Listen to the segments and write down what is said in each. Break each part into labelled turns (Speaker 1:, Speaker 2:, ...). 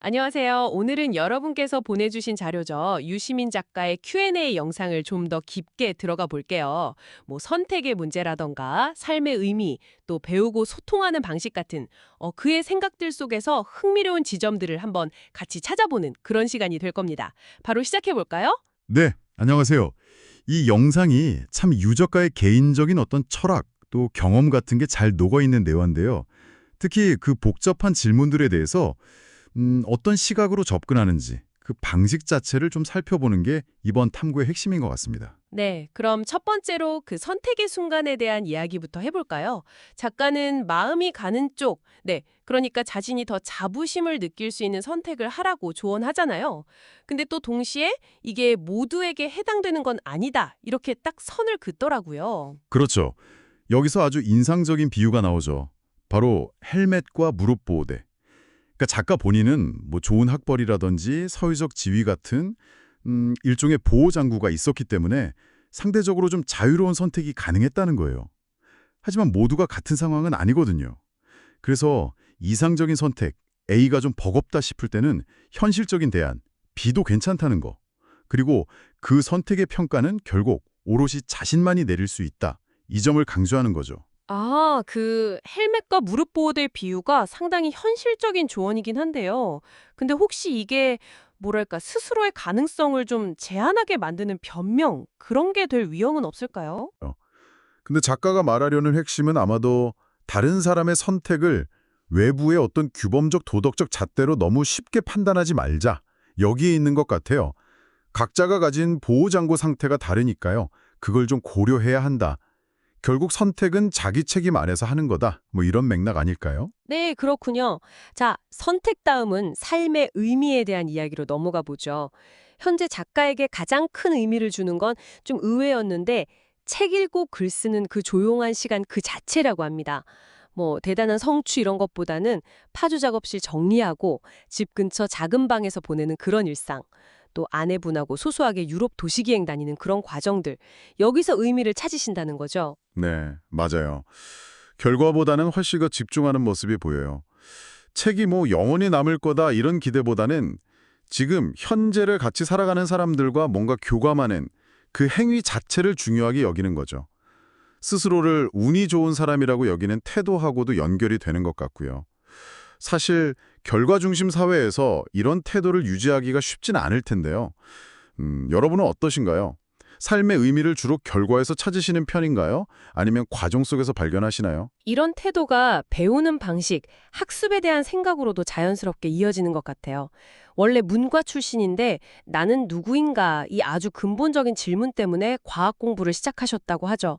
Speaker 1: 안녕하세요. 오늘은 여러분께서 보내주신 자료죠. 유시민 작가의 Q&A 영상을 좀 더 깊게 들어가 볼게요. 뭐 선택의 문제라던가 삶의 의미, 또 배우고 소통하는 방식 같은 그의 생각들 속에서 흥미로운 지점들을 한번 같이 찾아보는 그런 시간이 될 겁니다. 바로 시작해 볼까요?
Speaker 2: 네, 안녕하세요. 이 영상이 참 유저가의 개인적인 어떤 철학 또 경험 같은 게 잘 녹아있는 내용인데요. 특히 그 복잡한 질문들에 대해서 어떤 시각으로 접근하는지 그 방식 자체를 좀 살펴보는 게 이번 탐구의 핵심인 것 같습니다.
Speaker 1: 네, 그럼 첫 번째로 그 선택의 순간에 대한 이야기부터 해볼까요? 작가는 마음이 가는 쪽, 네, 그러니까 자신이 더 자부심을 느낄 수 있는 선택을 하라고 조언하잖아요. 근데 또 동시에 이게 모두에게 해당되는 건 아니다, 이렇게 딱 선을 긋더라고요.
Speaker 2: 그렇죠. 여기서 아주 인상적인 비유가 나오죠. 바로 헬멧과 무릎 보호대. 그러니까 작가 본인은 뭐 좋은 학벌이라든지 사회적 지위 같은 일종의 보호 장구가 있었기 때문에 상대적으로 좀 자유로운 선택이 가능했다는 거예요. 하지만 모두가 같은 상황은 아니거든요. 그래서 이상적인 선택, A가 좀 버겁다 싶을 때는 현실적인 대안, B도 괜찮다는 거. 그리고 그 선택의 평가는 결국 오롯이 자신만이 내릴 수 있다. 이 점을 강조하는 거죠.
Speaker 1: 아, 그 헬멧과 무릎 보호대 비유가 상당히 현실적인 조언이긴 한데요. 근데 혹시 이게 뭐랄까 스스로의 가능성을 좀 제한하게 만드는 변명 그런 게 될 위험은 없을까요?
Speaker 2: 근데 작가가 말하려는 핵심은 아마도 다른 사람의 선택을 외부의 어떤 규범적 도덕적 잣대로 너무 쉽게 판단하지 말자. 여기에 있는 것 같아요. 각자가 가진 보호장구 상태가 다르니까요. 그걸 좀 고려해야 한다. 결국 선택은 자기 책임 안에서 하는 거다. 뭐 이런 맥락 아닐까요?
Speaker 1: 네, 그렇군요. 자, 선택 다음은 삶의 의미에 대한 이야기로 넘어가 보죠. 현재 작가에게 가장 큰 의미를 주는 건 좀 의외였는데 책 읽고 글 쓰는 그 조용한 시간 그 자체라고 합니다. 뭐 대단한 성취 이런 것보다는 파주 작업실 정리하고 집 근처 작은 방에서 보내는 그런 일상, 또 아내분하고 소소하게 유럽 도시기행 다니는 그런 과정들, 여기서 의미를 찾으신다는 거죠.
Speaker 2: 네, 맞아요. 결과보다는 훨씬 더 집중하는 모습이 보여요. 책이 뭐 영원히 남을 거다 이런 기대보다는 지금 현재를 같이 살아가는 사람들과 뭔가 교감하는 그 행위 자체를 중요하게 여기는 거죠. 스스로를 운이 좋은 사람이라고 여기는 태도하고도 연결이 되는 것 같고요. 사실 결과 중심 사회에서 이런 태도를 유지하기가 쉽진 않을 텐데요. 여러분은 어떠신가요? 삶의 의미를 주로 결과에서 찾으시는 편인가요? 아니면 과정 속에서 발견하시나요?
Speaker 1: 이런 태도가 배우는 방식, 학습에 대한 생각으로도 자연스럽게 이어지는 것 같아요. 원래 문과 출신인데 나는 누구인가 이 아주 근본적인 질문 때문에 과학 공부를 시작하셨다고 하죠.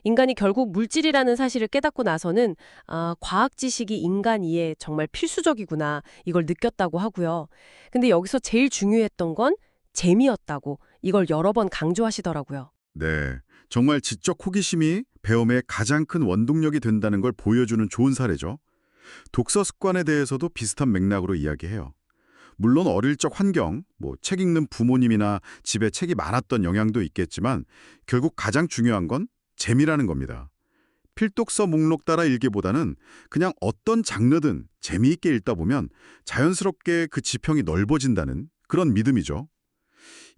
Speaker 1: 인간이 결국 물질이라는 사실을 깨닫고 나서는 과학 지식이 인간 이해에 정말 필수적이구나 이걸 느꼈다고 하고요. 근데 여기서 제일 중요했던 건 재미였다고 이걸 여러 번 강조하시더라고요.
Speaker 2: 네, 정말 지적 호기심이 배움의 가장 큰 원동력이 된다는 걸 보여주는 좋은 사례죠. 독서 습관에 대해서도 비슷한 맥락으로 이야기해요. 물론 어릴 적 환경, 뭐 책 읽는 부모님이나 집에 책이 많았던 영향도 있겠지만 결국 가장 중요한 건 재미라는 겁니다. 필독서 목록 따라 읽기보다는 그냥 어떤 장르든 재미있게 읽다 보면 자연스럽게 그 지평이 넓어진다는 그런 믿음이죠.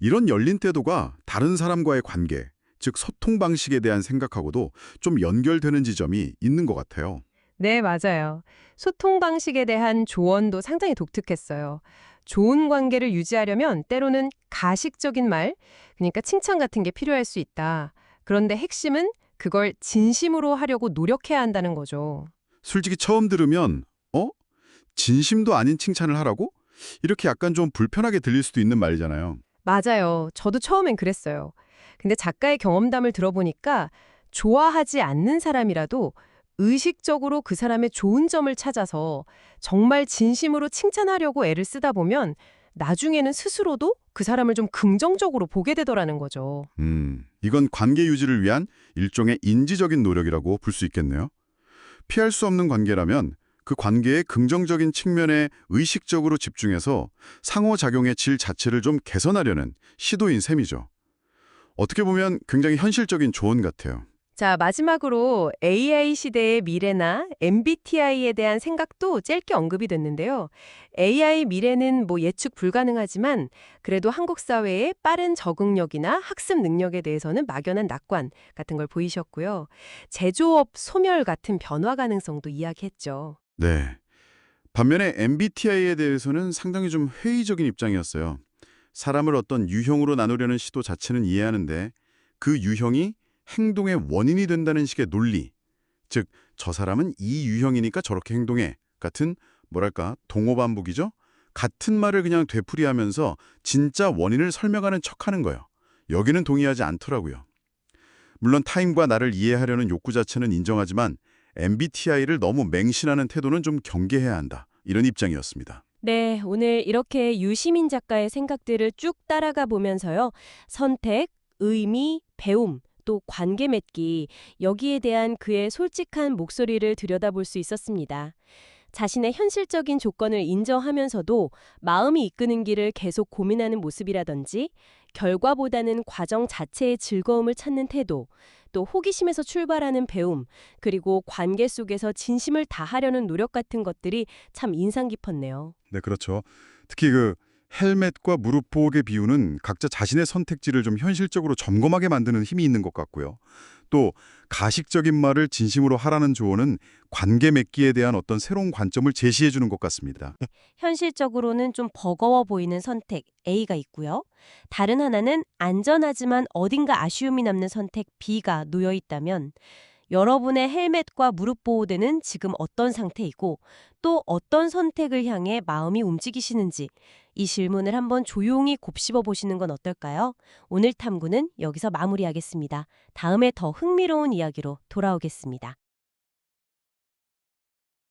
Speaker 2: 이런 열린 태도가 다른 사람과의 관계, 즉 소통 방식에 대한 생각하고도 좀 연결되는 지점이 있는 것 같아요.
Speaker 1: 네, 맞아요. 소통 방식에 대한 조언도 상당히 독특했어요. 좋은 관계를 유지하려면 때로는 가식적인 말, 그러니까 칭찬 같은 게 필요할 수 있다. 그런데 핵심은 그걸 진심으로 하려고 노력해야 한다는 거죠.
Speaker 2: 솔직히 처음 들으면 진심도 아닌 칭찬을 하라고? 이렇게 약간 좀 불편하게 들릴 수도 있는 말이잖아요.
Speaker 1: 맞아요. 저도 처음엔 그랬어요. 근데 작가의 경험담을 들어보니까 좋아하지 않는 사람이라도 의식적으로 그 사람의 좋은 점을 찾아서 정말 진심으로 칭찬하려고 애를 쓰다 보면 나중에는 스스로도 그 사람을 좀 긍정적으로 보게 되더라는 거죠.
Speaker 2: 이건 관계 유지를 위한 일종의 인지적인 노력이라고 볼 수 있겠네요. 피할 수 없는 관계라면 그 관계의 긍정적인 측면에 의식적으로 집중해서 상호작용의 질 자체를 좀 개선하려는 시도인 셈이죠. 어떻게 보면 굉장히 현실적인 조언 같아요.
Speaker 1: 자, 마지막으로 AI 시대의 미래나 MBTI에 대한 생각도 짧게 언급이 됐는데요. AI 미래는 뭐 예측 불가능하지만 그래도 한국 사회의 빠른 적응력이나 학습 능력에 대해서는 막연한 낙관 같은 걸 보이셨고요. 제조업 소멸 같은 변화 가능성도 이야기했죠.
Speaker 2: 네. 반면에 MBTI에 대해서는 상당히 좀 회의적인 입장이었어요. 사람을 어떤 유형으로 나누려는 시도 자체는 이해하는데 그 유형이 행동의 원인이 된다는 식의 논리, 즉 저 사람은 이 유형이니까 저렇게 행동해 같은 뭐랄까 동어반복이죠? 같은 말을 그냥 되풀이하면서 진짜 원인을 설명하는 척하는 거예요. 여기는 동의하지 않더라고요. 물론 타인과 나를 이해하려는 욕구 자체는 인정하지만 MBTI를 너무 맹신하는 태도는 좀 경계해야 한다. 이런 입장이었습니다.
Speaker 1: 네, 오늘 이렇게 유시민 작가의 생각들을 쭉 따라가 보면서요. 선택, 의미, 배움, 또 관계 맺기, 여기에 대한 그의 솔직한 목소리를 들여다볼 수 있었습니다. 자신의 현실적인 조건을 인정하면서도 마음이 이끄는 길을 계속 고민하는 모습이라든지 결과보다는 과정 자체의 즐거움을 찾는 태도, 또 호기심에서 출발하는 배움, 그리고 관계 속에서 진심을 다하려는 노력 같은 것들이 참 인상 깊었네요.
Speaker 2: 네, 그렇죠. 특히 그 헬멧과 무릎 보호의 비유는 각자 자신의 선택지를 좀 현실적으로 점검하게 만드는 힘이 있는 것 같고요. 또 가식적인 말을 진심으로 하라는 조언은 관계 맺기에 대한 어떤 새로운 관점을 제시해 주는 것 같습니다.
Speaker 1: 현실적으로는 좀 버거워 보이는 선택 A가 있고요. 다른 하나는 안전하지만 어딘가 아쉬움이 남는 선택 B가 놓여 있다면 여러분의 헬멧과 무릎 보호대는 지금 어떤 상태이고 또 어떤 선택을 향해 마음이 움직이시는지 이 질문을 한번 조용히 곱씹어 보시는 건 어떨까요? 오늘 탐구는 여기서 마무리하겠습니다. 다음에 더 흥미로운 이야기로 돌아오겠습니다.